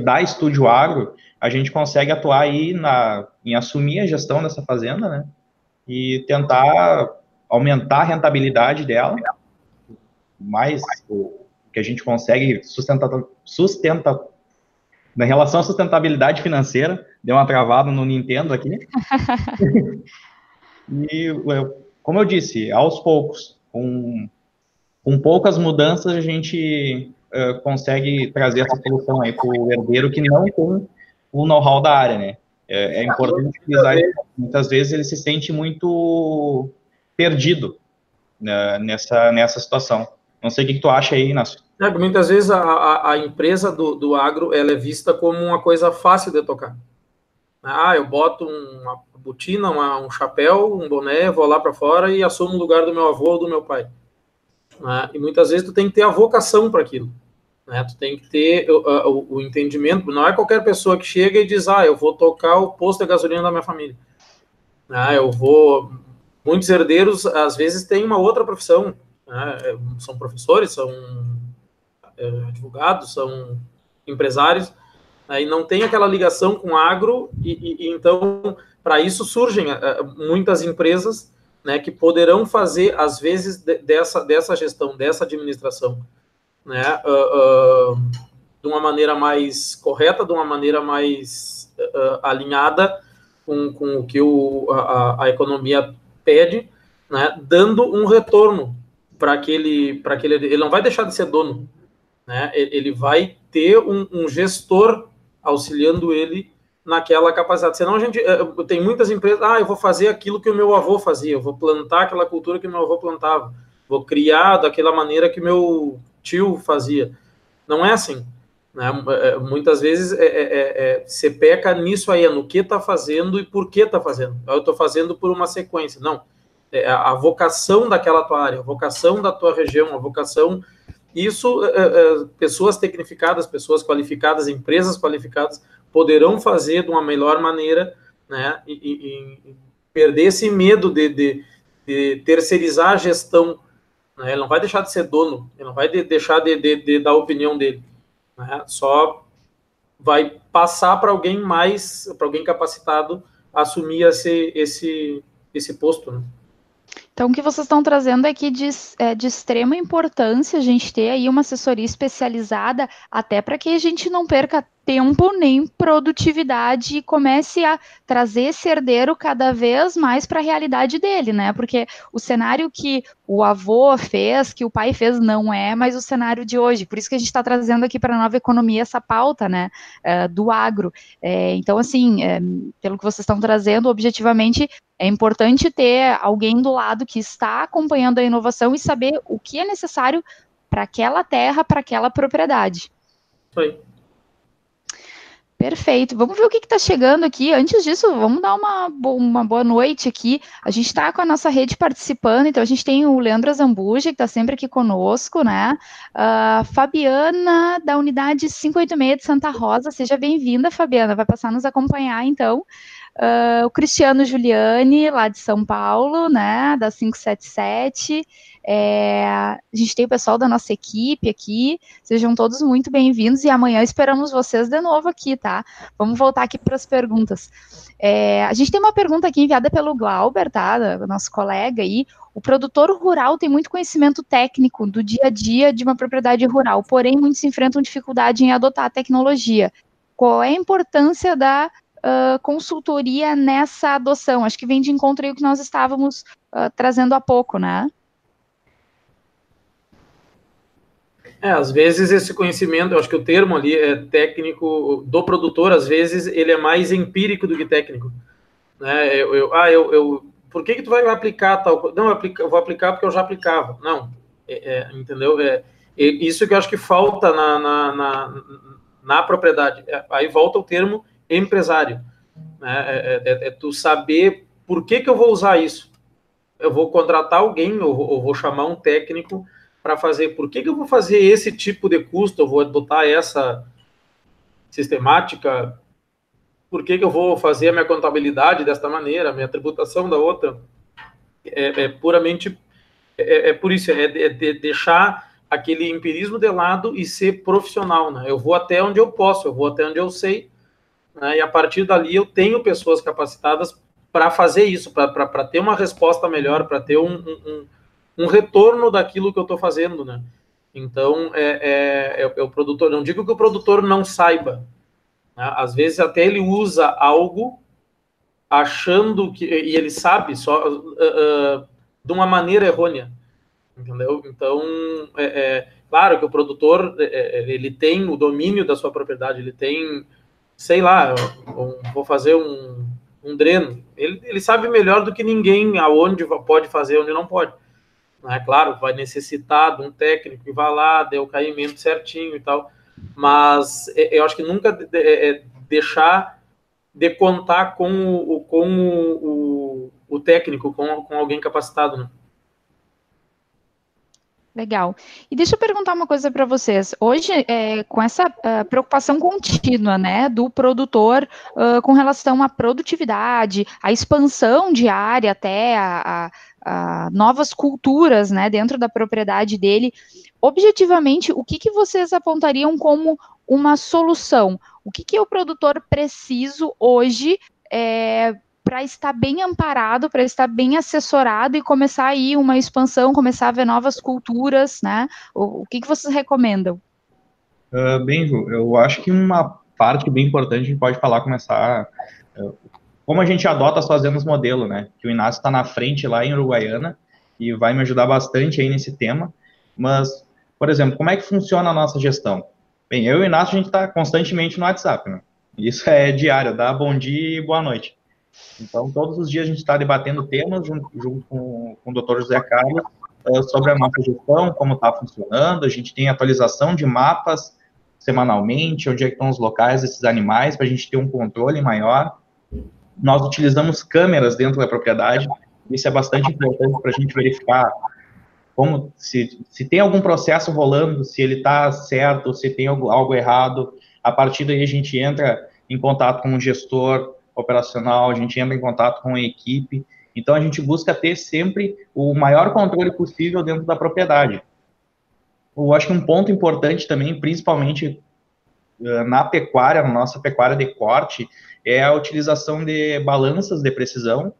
da Estúdio Agro, a gente consegue atuar aí em assumir a gestão dessa fazenda, né? E tentar aumentar a rentabilidade dela, mais o que a gente consegue na relação à sustentabilidade financeira, deu uma travada no Nintendo aqui. E, como eu disse, aos poucos, com poucas mudanças, a gente consegue trazer essa solução aí para o herdeiro que não tem o know-how da área, né? É importante utilizar, muitas vezes ele se sente muito perdido, né, nessa situação. Não sei o que tu acha aí, Inácio. Muitas vezes a empresa do agro, ela é vista como uma coisa fácil de tocar. Eu boto uma botina, um chapéu, um boné, vou lá para fora e assumo o lugar do meu avô ou do meu pai. E muitas vezes tu tem que ter a vocação para aquilo. Tu tem que ter o entendimento. Não é qualquer pessoa que chega e diz, eu vou tocar o posto de gasolina da minha família. Muitos herdeiros, às vezes, têm uma outra profissão. São professores, são advogados, são empresários, e não tem aquela ligação com o agro, e então, para isso surgem muitas empresas, né, que poderão fazer, às vezes, dessa gestão, dessa administração, né, de uma maneira mais correta, de uma maneira mais alinhada com o que a economia pede, né, dando um retorno para aquele, ele não vai deixar de ser dono, né, ele vai ter um gestor auxiliando ele naquela capacidade. Senão tem muitas empresas, eu vou fazer aquilo que o meu avô fazia, eu vou plantar aquela cultura que o meu avô plantava, vou criar daquela maneira que meu tio fazia. Não é assim, né? Muitas vezes você peca nisso aí, no que está fazendo e por que está fazendo. Eu estou fazendo por uma sequência. Não, a vocação daquela tua área, a vocação da tua região, a vocação... Isso, pessoas tecnificadas, pessoas qualificadas, empresas qualificadas poderão fazer de uma melhor maneira, né, e perder esse medo de terceirizar a gestão, né? Ele não vai deixar de ser dono, ele não vai deixar de dar a opinião dele, né? Só vai passar para alguém mais, para alguém capacitado assumir esse posto, né? Então, o que vocês estão trazendo é que de extrema importância a gente ter aí uma assessoria especializada, até para que a gente não perca tempo nem produtividade e comece a trazer esse herdeiro cada vez mais para a realidade dele, né? Porque o cenário que o avô fez, que o pai fez, não é mais o cenário de hoje. Por isso que a gente está trazendo aqui para a Nova Economia essa pauta, né, do agro. Então, assim, pelo que vocês estão trazendo, objetivamente, é importante ter alguém do lado que está acompanhando a inovação e saber o que é necessário para aquela terra, para aquela propriedade. Isso aí. Perfeito. Vamos ver o que está chegando aqui. Antes disso, vamos dar uma boa noite aqui. A gente está com a nossa rede participando, então a gente tem o Leandro Zambuja, que está sempre aqui conosco, né? Fabiana, da unidade 586 de Santa Rosa. Seja bem-vinda, Fabiana. Vai passar a nos acompanhar, então. O Cristiano Giuliani, lá de São Paulo, né? Da 577. A gente tem o pessoal da nossa equipe aqui, sejam todos muito bem-vindos e amanhã esperamos vocês de novo aqui, tá? Vamos voltar aqui para as perguntas. A gente tem uma pergunta aqui enviada pelo Glauber, tá? Nosso colega aí. O produtor rural tem muito conhecimento técnico do dia a dia de uma propriedade rural, porém muitos enfrentam dificuldade em adotar a tecnologia. Qual é a importância da consultoria nessa adoção? Acho que vem de encontro aí o que nós estávamos trazendo há pouco, né? Às vezes esse conhecimento, eu acho que o termo ali é técnico do produtor, às vezes ele é mais empírico do que técnico, né? Por que tu vai aplicar tal? Não, eu vou aplicar porque eu já aplicava. Não, entendeu? Isso que eu acho que falta na propriedade. Aí volta o termo empresário, né? Tu saber por que eu vou usar isso. Eu vou contratar alguém ou vou chamar um técnico para fazer. Por que eu vou fazer esse tipo de custo? Eu vou adotar essa sistemática? Por que eu vou fazer a minha contabilidade desta maneira, a minha tributação da outra? Puramente por isso, de deixar aquele empirismo de lado e ser profissional, né? Eu vou até onde eu posso, eu vou até onde eu sei, né? E a partir dali eu tenho pessoas capacitadas para fazer isso, para ter uma resposta melhor, para ter um retorno daquilo que eu estou fazendo, né? Então, o produtor, não digo que o produtor não saiba, né? Às vezes até ele usa algo achando que, e ele sabe só de uma maneira errônea, entendeu? Então, claro que o produtor, ele tem o domínio da sua propriedade, ele tem, sei lá, vou fazer um dreno, ele sabe melhor do que ninguém aonde pode fazer, onde não pode. Claro, vai necessitar de um técnico que vá lá, dê o caimento certinho e tal, mas eu acho que nunca deixar de contar com o técnico, com alguém capacitado, né? Legal. E deixa eu perguntar uma coisa para vocês. Hoje, com essa preocupação contínua, né, do produtor com relação à produtividade, à expansão de área até a novas culturas, né, dentro da propriedade dele, objetivamente, o que vocês apontariam como uma solução? O que o produtor precisa hoje para estar bem amparado, para estar bem assessorado e começar aí uma expansão, começar a ver novas culturas, né? O que vocês recomendam? Bem, Ju, eu acho que uma parte bem importante a gente pode começar como a gente adota as fazendas modelo, né? Que o Inácio está na frente lá em Uruguaiana e vai me ajudar bastante aí nesse tema. Mas, por exemplo, como é que funciona a nossa gestão? Bem, eu e o Inácio, a gente está constantemente no WhatsApp, né? Isso é diário, dá bom dia e boa noite. Então, todos os dias a gente está debatendo temas junto com o Dr. José Carlos sobre a nossa gestão, como está funcionando. A gente tem atualização de mapas semanalmente, onde é que estão os locais desses animais, para a gente ter um controle maior. Nós utilizamos câmeras dentro da propriedade. Isso é bastante importante para a gente verificar como se tem algum processo rolando, se ele está certo, se tem algo errado. A partir daí a gente entra em contato com o gestor operacional, a gente entra em contato com a equipe. Então a gente busca ter sempre o maior controle possível dentro da propriedade. Eu acho que um ponto importante também, principalmente na pecuária, na nossa pecuária de corte, é a utilização de balanças de precisão.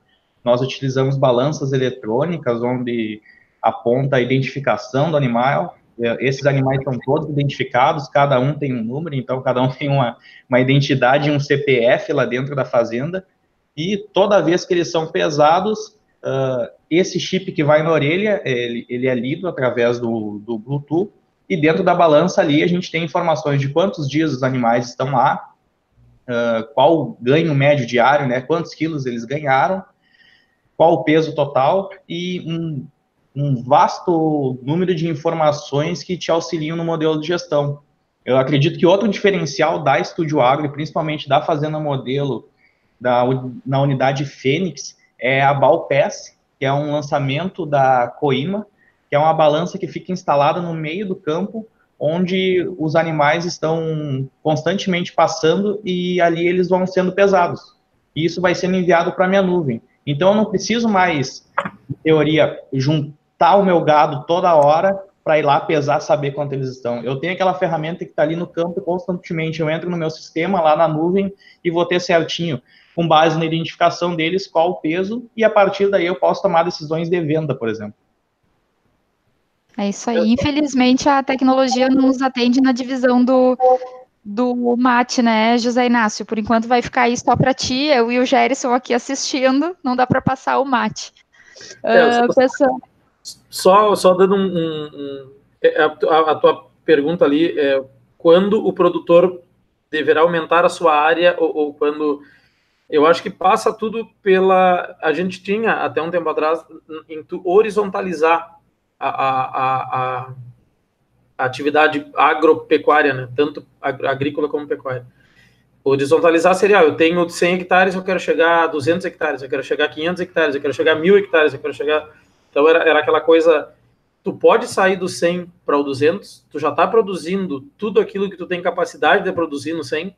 Nós utilizamos balanças eletrônicas, onde aponta a identificação do animal. Esses animais são todos identificados, cada um tem um número, então cada um tem uma identidade e um CPF lá dentro da fazenda, e toda vez que eles são pesados, esse chip que vai na orelha, ele é lido através do Bluetooth, e dentro da balança ali a gente tem informações de quantos dias os animais estão lá, qual o ganho médio diário, né, quantos quilos eles ganharam, qual o peso total, e um vasto número de informações que te auxiliam no modelo de gestão. Eu acredito que outro diferencial da Estúdio Agro, e principalmente da Fazenda Modelo, na unidade Fênix, é a Balpes, que é um lançamento da Coima, que é uma balança que fica instalada no meio do campo, onde os animais estão constantemente passando e ali eles vão sendo pesados. E isso vai sendo enviado para a minha nuvem. Então, eu não preciso mais, em teoria, juntar o meu gado toda hora para ir lá pesar, saber quanto eles estão. Eu tenho aquela ferramenta que está ali no campo constantemente. Eu entro no meu sistema, lá na nuvem, e vou ter certinho, com base na identificação deles, qual o peso, e a partir daí eu posso tomar decisões de venda, por exemplo. É isso aí. Infelizmente, a tecnologia não nos atende na divisão do mate, né, José Inácio? Por enquanto vai ficar aí só para ti, eu e o Gerson aqui assistindo, não dá para passar o mate. Pessoal. Só dando a tua pergunta ali, quando o produtor deverá aumentar a sua área, ou quando... Eu acho que passa tudo pela... A gente tinha, até um tempo atrás, em horizontalizar a atividade agropecuária, né? Tanto agrícola como pecuária. Horizontalizar seria, eu tenho 100 hectares, eu quero chegar a 200 hectares, eu quero chegar a 500 hectares, eu quero chegar a 1.000 hectares, eu quero chegar... Então, era aquela coisa, tu pode sair do 100 para o 200, tu já está produzindo tudo aquilo que tu tem capacidade de produzir no 100,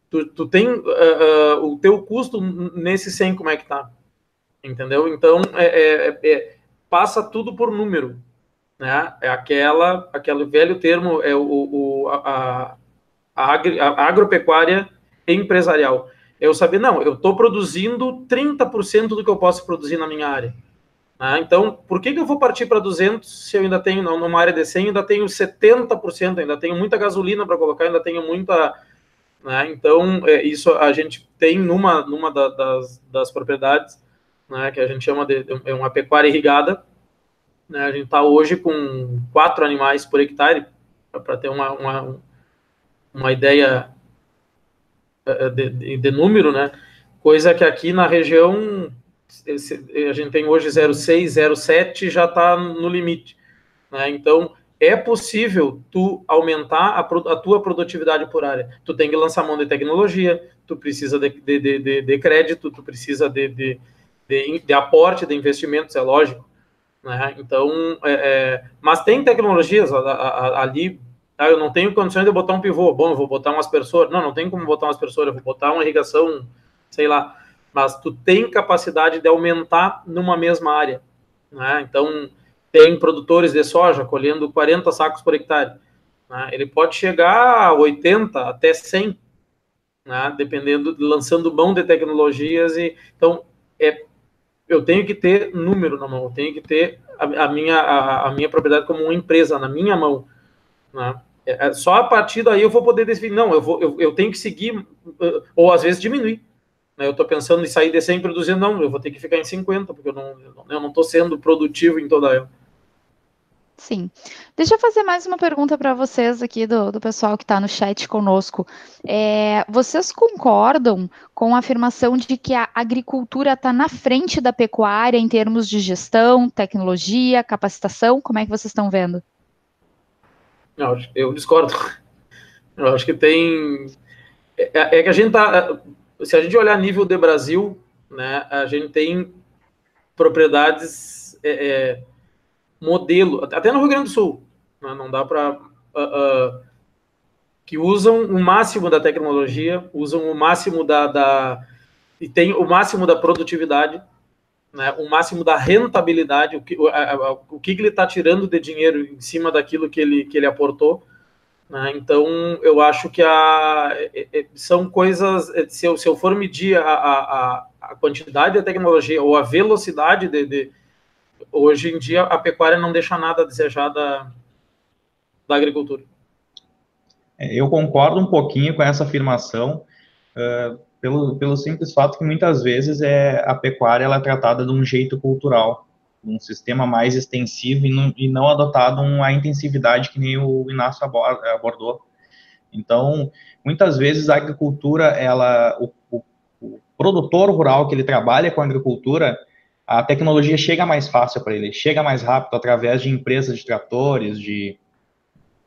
tu tem o teu custo nesse 100, como é que tá? Entendeu? Então, passa tudo por número, né? É aquele velho termo, a agropecuária empresarial. Eu saber, não, eu estou produzindo 30% do que eu posso produzir na minha área. Né? Então, por que eu vou partir para 200 se eu ainda tenho, numa área de 100, eu ainda tenho 70%, ainda tenho muita gasolina para colocar, ainda tenho muita... Né? Então, isso a gente tem numa das propriedades, né, que a gente chama de uma pecuária irrigada. Né? A gente está hoje com 4 animais por hectare, para ter uma ideia de número, né? Coisa que aqui na região a gente tem hoje 0,6, 0,7, já está no limite. Né? Então, é possível tu aumentar a tua produtividade por área. Tu tem que lançar mão de tecnologia, tu precisa de crédito, tu precisa de aporte de investimentos, é lógico. Né? Então, mas tem tecnologias ali. Eu não tenho condições de botar um pivô. Bom, eu vou botar um aspersor. Não tem como botar um aspersor, eu vou botar uma irrigação, sei lá. Mas tu tem capacidade de aumentar numa mesma área. Né? Então, tem produtores de soja colhendo 40 sacos por hectare. Né? Ele pode chegar a 80, até 100, né? Dependendo, lançando mão de tecnologias. Então, eu tenho que ter número na mão, eu tenho que ter a minha propriedade como uma empresa na minha mão. Né? Só a partir daí eu vou poder definir, não, eu tenho que seguir, ou às vezes diminuir. Né? Eu estou pensando em sair de 100 para 200, não, eu vou ter que ficar em 50, porque eu não estou sendo produtivo em toda ela. Sim. Deixa eu fazer mais uma pergunta para vocês aqui do pessoal que está no chat conosco. Vocês concordam com a afirmação de que a agricultura está na frente da pecuária em termos de gestão, tecnologia, capacitação? Como é que vocês estão vendo? Não, eu discordo. Eu acho que tem... que a gente tá... Se a gente olhar a nível de Brasil, né, a gente tem propriedades... modelo, até no Rio Grande do Sul, né? Não dá para... que usam o máximo da tecnologia, usam o máximo e tem o máximo da produtividade, né? O máximo da rentabilidade, o que ele está tirando de dinheiro em cima daquilo que ele aportou. Né? Então, eu acho que são coisas... Se eu for medir a quantidade de tecnologia ou a velocidade hoje em dia, a pecuária não deixa nada a desejar da agricultura. Eu concordo um pouquinho com essa afirmação, pelo simples fato que muitas vezes a pecuária ela é tratada de um jeito cultural, um sistema mais extensivo e não adotado a intensividade que nem o Inácio abordou. Então, muitas vezes a agricultura, o produtor rural que ele trabalha com a agricultura, a tecnologia chega mais fácil para ele, chega mais rápido através de empresas de tratores, de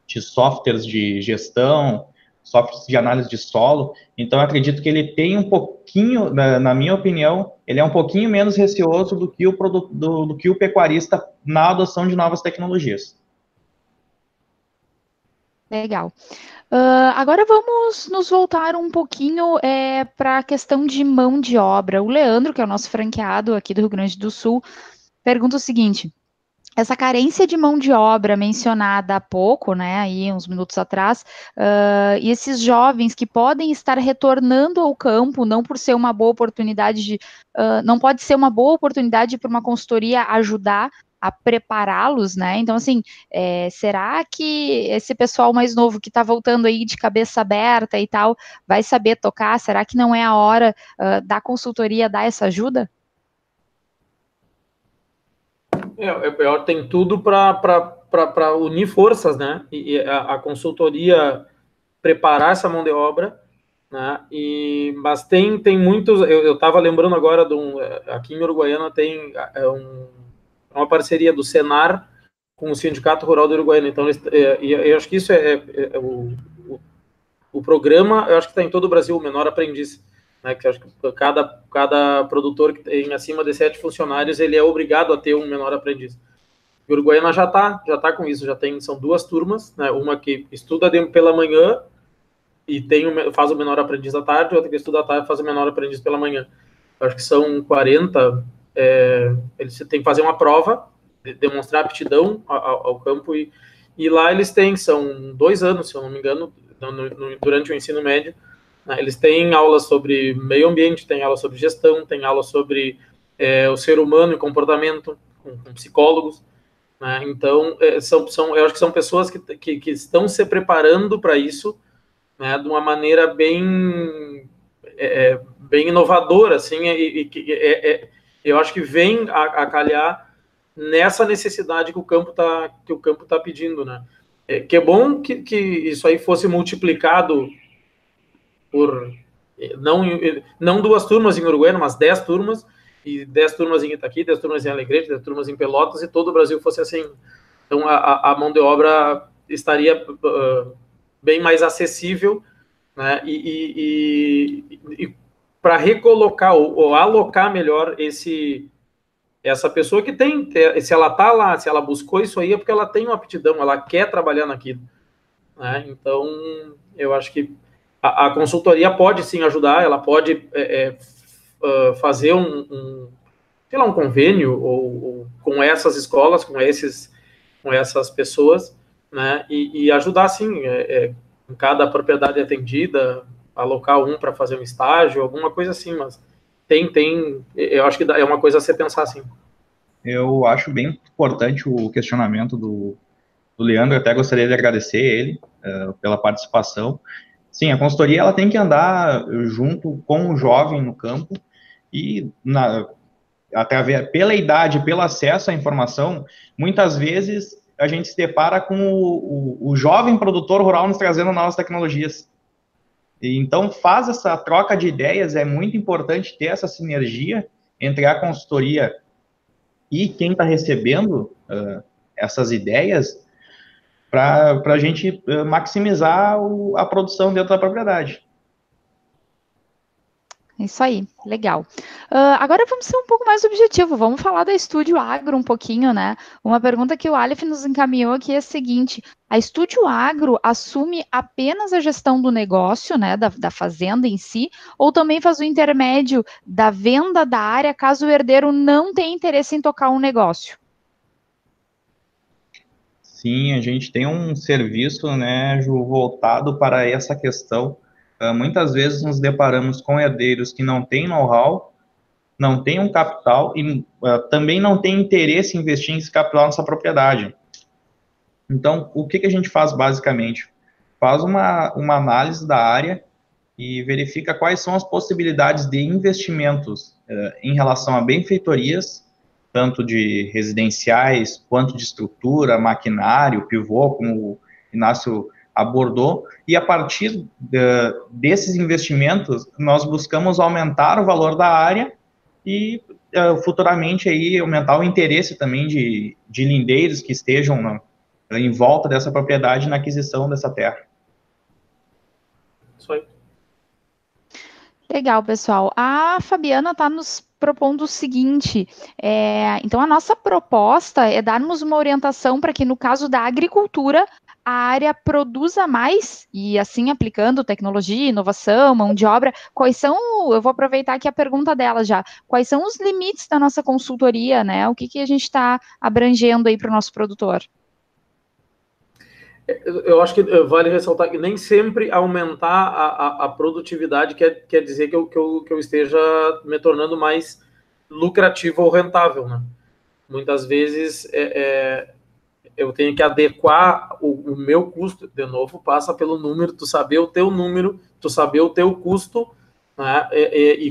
softwares de gestão, softwares de análise de solo. Então, eu acredito que ele tem um pouquinho, na minha opinião, ele é um pouquinho menos receoso do que do que o pecuarista na adoção de novas tecnologias. Legal. Agora vamos nos voltar um pouquinho para a questão de mão de obra. O Leandro, que é o nosso franqueado aqui do Rio Grande do Sul, pergunta o seguinte: essa carência de mão de obra mencionada há pouco, né, aí uns minutos atrás, e esses jovens que podem estar retornando ao campo, não por ser uma boa oportunidade não pode ser uma boa oportunidade para uma consultoria ajudar a prepará-los, né? Então, assim, será que esse pessoal mais novo que está voltando aí de cabeça aberta e tal, vai saber tocar? Será que não é a hora da consultoria dar essa ajuda? Tem tudo para unir forças, né? E a consultoria preparar essa mão de obra, né? Mas tem muitos. Eu estava lembrando agora aqui em Uruguaiana tem uma parceria do Senar com o Sindicato Rural do Uruguaiana. Então, eu acho que isso o programa, eu acho que está em todo o Brasil, o Menor Aprendiz, né, que eu acho que cada produtor que tem acima de 7 funcionários, ele é obrigado a ter um menor aprendiz. E Uruguaiana já tá com isso, são 2 turmas, né, uma que estuda pela manhã e faz o menor aprendiz à tarde, outra que estuda à tarde e faz o menor aprendiz pela manhã. Eu acho que são 40, eles têm que fazer uma prova, demonstrar aptidão ao campo, e lá eles são 2 anos, se eu não me engano, durante o ensino médio. Eles têm aulas sobre meio ambiente, têm aula sobre gestão, têm aula sobre o ser humano e comportamento, com psicólogos, né? Então, eu acho que são pessoas que estão se preparando para isso, né, de uma maneira bem inovadora, assim, eu acho que vem a calhar nessa necessidade que o campo tá pedindo, né? Que é bom que isso aí fosse multiplicado por não 2 turmas em Uruguaiana, mas 10 turmas, e 10 turmas em Itaqui, 10 turmas em Alegrete, 10 turmas em Pelotas, e todo o Brasil fosse assim. Então, a mão de obra estaria bem mais acessível, né, e para recolocar ou alocar melhor essa pessoa que se ela está lá, se ela buscou isso aí, é porque ela tem uma aptidão, ela quer trabalhar naquilo, né? Então, eu acho que a consultoria pode sim ajudar, ela pode fazer um convênio ou com essas escolas, com essas pessoas, né, e ajudar sim, em cada propriedade atendida, alocar para fazer um estágio, alguma coisa assim, mas eu acho que é uma coisa a se pensar assim. Eu acho bem importante o questionamento do Leandro, eu até gostaria de agradecer ele pela participação. Sim, a consultoria ela tem que andar junto com o jovem no campo e pela idade, pelo acesso à informação, muitas vezes a gente se depara com o jovem produtor rural nos trazendo novas tecnologias. E então, faz essa troca de ideias, é muito importante ter essa sinergia entre a consultoria e quem está recebendo essas ideias para a gente maximizar a produção dentro da propriedade. Isso aí, legal. Agora vamos ser um pouco mais objetivo, vamos falar da Estúdio Agro um pouquinho, né? Uma pergunta que o Aleph nos encaminhou aqui é a seguinte: a Estúdio Agro assume apenas a gestão do negócio, né, da fazenda em si, ou também faz o intermédio da venda da área caso o herdeiro não tenha interesse em tocar um negócio? Sim, a gente tem um serviço, né, Ju, voltado para essa questão. Muitas vezes nos deparamos com herdeiros que não têm know-how, não têm um capital e também não têm interesse em investir esse capital nessa propriedade. Então, o que a gente faz basicamente? Faz uma análise da área e verifica quais são as possibilidades de investimentos em relação a benfeitorias, tanto de residenciais, quanto de estrutura, maquinário, pivô, como o Inácio abordou, e a partir desses investimentos, nós buscamos aumentar o valor da área e futuramente aí aumentar o interesse também de lindeiros que estejam em volta dessa propriedade na aquisição dessa terra. Isso aí. Legal, pessoal. A Fabiana está nos propondo o seguinte: então a nossa proposta é darmos uma orientação para que, no caso da agricultura, a área produza mais, e assim aplicando tecnologia, inovação, mão de obra. Quais são, eu vou aproveitar aqui a pergunta dela já, quais são os limites da nossa consultoria, né? O que a gente está abrangendo aí para o nosso produtor? Eu acho que vale ressaltar que nem sempre aumentar a produtividade quer dizer que eu esteja me tornando mais lucrativo ou rentável, né? Muitas vezes eu tenho que adequar o meu custo, de novo, passa pelo número, tu saber o teu número, tu saber o teu custo, né? E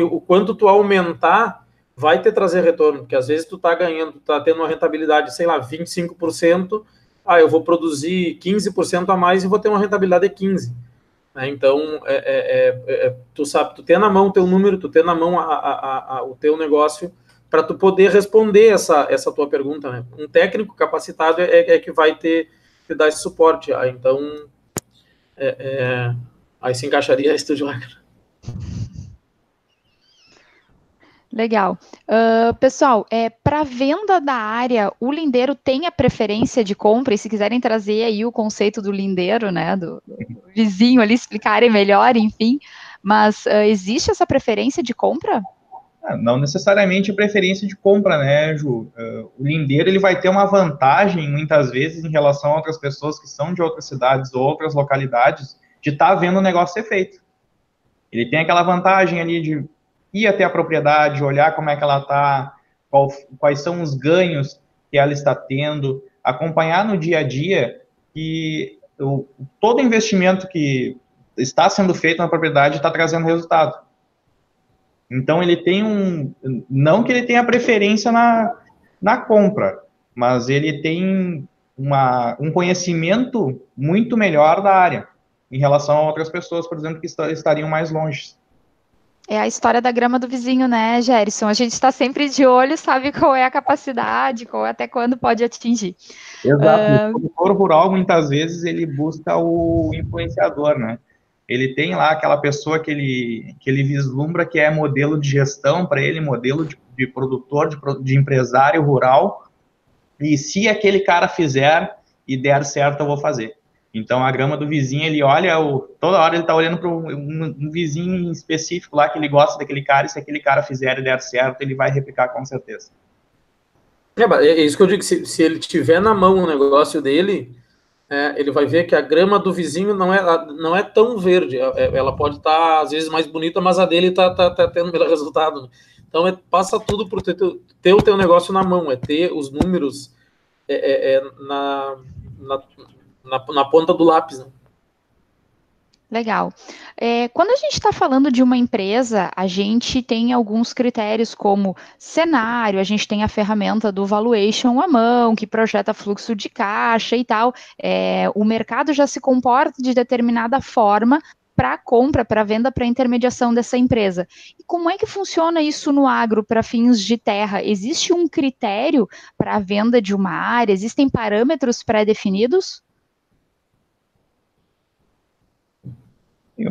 o quanto tu aumentar vai te trazer retorno, porque às vezes tu tá ganhando, tá tendo uma rentabilidade, sei lá, 25%, eu vou produzir 15% a mais e vou ter uma rentabilidade de 15%. Então, tu sabe, tu tem na mão o teu número, tu tem na mão o teu negócio para tu poder responder essa tua pergunta, né? Um técnico capacitado que vai te dar esse suporte. Então, aí se encaixaria a Estúdio Agro. Legal. Pessoal, para venda da área, o lindeiro tem a preferência de compra, e se quiserem trazer aí o conceito do lindeiro, né, do vizinho ali, explicarem melhor, enfim, mas existe essa preferência de compra? Não necessariamente a preferência de compra, né, Ju? O lindeiro, ele vai ter uma vantagem, muitas vezes, em relação a outras pessoas que são de outras cidades ou outras localidades, de estar vendo o negócio ser feito. Ele tem aquela vantagem ali de ir até a propriedade, olhar como é que ela está, quais são os ganhos que ela está tendo, acompanhar no dia a dia que todo investimento que está sendo feito na propriedade está trazendo resultado. Então, ele tem não que ele tenha preferência na compra, mas ele tem um conhecimento muito melhor da área, em relação a outras pessoas, por exemplo, que estariam mais longe. É a história da grama do vizinho, né, Gerson? A gente está sempre de olho, sabe qual é a capacidade, até quando pode atingir. Exato. O produtor rural, muitas vezes, ele busca o influenciador, né? Ele tem lá aquela pessoa que ele vislumbra que é modelo de gestão para ele, modelo de produtor, de empresário rural, e se aquele cara fizer e der certo, eu vou fazer. Então, a grama do vizinho, ele olha, toda hora ele está olhando para um vizinho específico lá, que ele gosta daquele cara, e se aquele cara fizer e der certo, ele vai replicar com certeza. É isso que eu digo, se ele tiver na mão o negócio dele, ele vai ver que a grama do vizinho não é tão verde, ela pode estar, às vezes, mais bonita, mas a dele está tendo melhor resultado. Né? Então, passa tudo para ter o teu negócio na mão, ter os números na ponta do lápis. Né? Legal. Quando a gente está falando de uma empresa, a gente tem alguns critérios como cenário, a gente tem a ferramenta do valuation à mão, que projeta fluxo de caixa e tal. O mercado já se comporta de determinada forma para a compra, para a venda, para a intermediação dessa empresa. E como é que funciona isso no agro para fins de terra? Existe um critério para a venda de uma área? Existem parâmetros pré-definidos?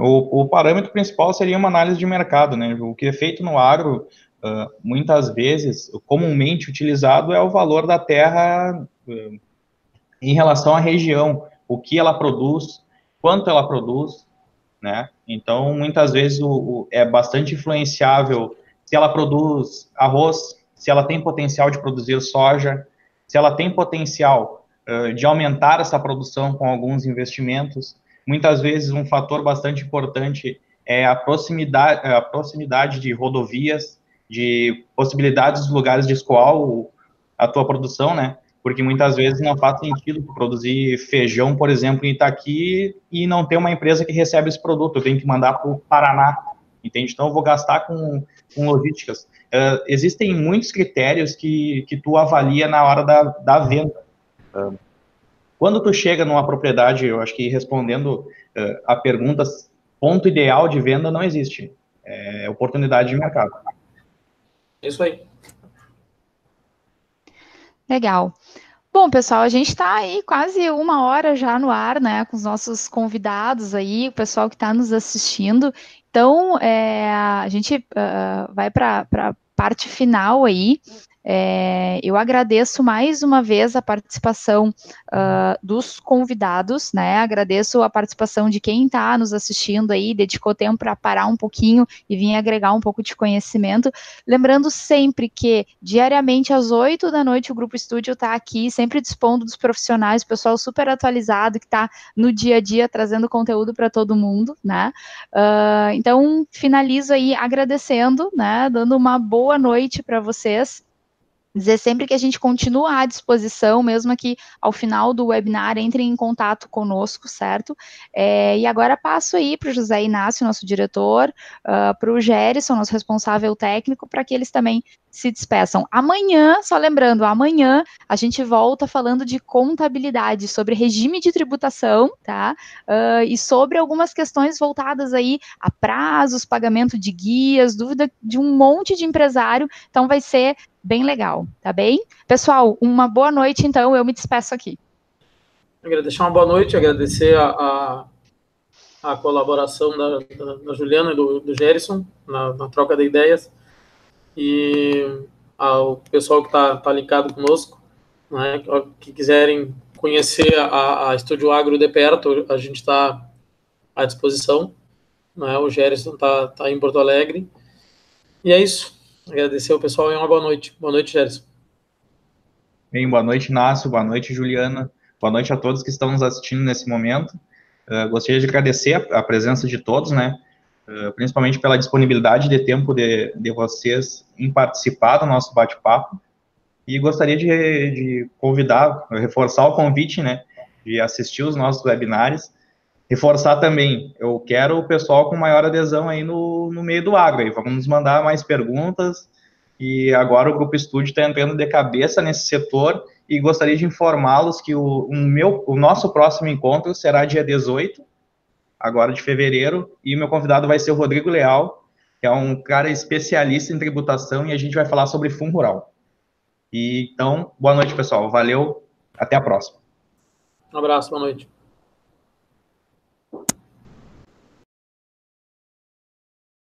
O parâmetro principal seria uma análise de mercado, né? O que é feito no agro, muitas vezes, comumente utilizado é o valor da terra em relação à região, o que ela produz, quanto ela produz, né? Então, muitas vezes é bastante influenciável se ela produz arroz, se ela tem potencial de produzir soja, se ela tem potencial de aumentar essa produção com alguns investimentos. Muitas vezes, um fator bastante importante é a proximidade de rodovias, de possibilidades de lugares de escoar a tua produção, né? Porque muitas vezes não faz sentido produzir feijão, por exemplo, em Itaqui e não ter uma empresa que recebe esse produto, eu tenho que mandar para o Paraná, entende? Então, eu vou gastar com logísticas. Existem muitos critérios que tu avalia na hora da venda. Quando tu chega numa propriedade, eu acho que respondendo a pergunta, ponto ideal de venda não existe. É oportunidade de mercado. É isso aí. Legal. Bom, pessoal, a gente está aí quase 1 hora já no ar, né, com os nossos convidados aí, o pessoal que está nos assistindo. Então, a gente vai para a parte final aí. Eu agradeço mais uma vez a participação dos convidados, né? Agradeço a participação de quem está nos assistindo aí, dedicou tempo para parar um pouquinho e vir agregar um pouco de conhecimento. Lembrando sempre que diariamente às 8 da noite o Grupo Estúdio está aqui, sempre dispondo dos profissionais, pessoal super atualizado que está no dia a dia trazendo conteúdo para todo mundo, né? Então finalizo aí agradecendo, né? Dando uma boa noite para vocês. Dizer sempre que a gente continua à disposição, mesmo que ao final do webinar entrem em contato conosco, certo? E agora passo aí para o José Inácio, nosso diretor, para o Gerson, nosso responsável técnico, para que eles também se despeçam. Amanhã, só lembrando, amanhã a gente volta falando de contabilidade, sobre regime de tributação, tá? E sobre algumas questões voltadas aí a prazos, pagamento de guias, dúvida de um monte de empresário, então vai ser bem legal, tá bem? Pessoal, uma boa noite, então, eu me despeço aqui. Deixar uma boa noite, agradecer a colaboração da Juliana e do Gerson na troca de ideias, e ao pessoal que está ligado conosco, né, que quiserem conhecer a Estúdio Agro de perto, a gente está à disposição, né, o Gerson está em Porto Alegre, e é isso. Agradecer ao pessoal e uma boa noite. Boa noite, Gerson. Bem, boa noite, Inácio, boa noite, Juliana, boa noite a todos que estão nos assistindo nesse momento. Gostaria de agradecer a presença de todos, né, principalmente pela disponibilidade de tempo de vocês em participar do nosso bate-papo, e gostaria de convidar, reforçar o convite, né, de assistir os nossos webinários, reforçar também, eu quero o pessoal com maior adesão aí no meio do agro, aí vamos nos mandar mais perguntas, e agora o Grupo Estúdio está entrando de cabeça nesse setor, e gostaria de informá-los que o nosso próximo encontro será dia 18, agora de fevereiro, e o meu convidado vai ser o Rodrigo Leal, que é um cara especialista em tributação, e a gente vai falar sobre fundo rural. Então, boa noite, pessoal. Valeu, até a próxima. Um abraço, boa noite.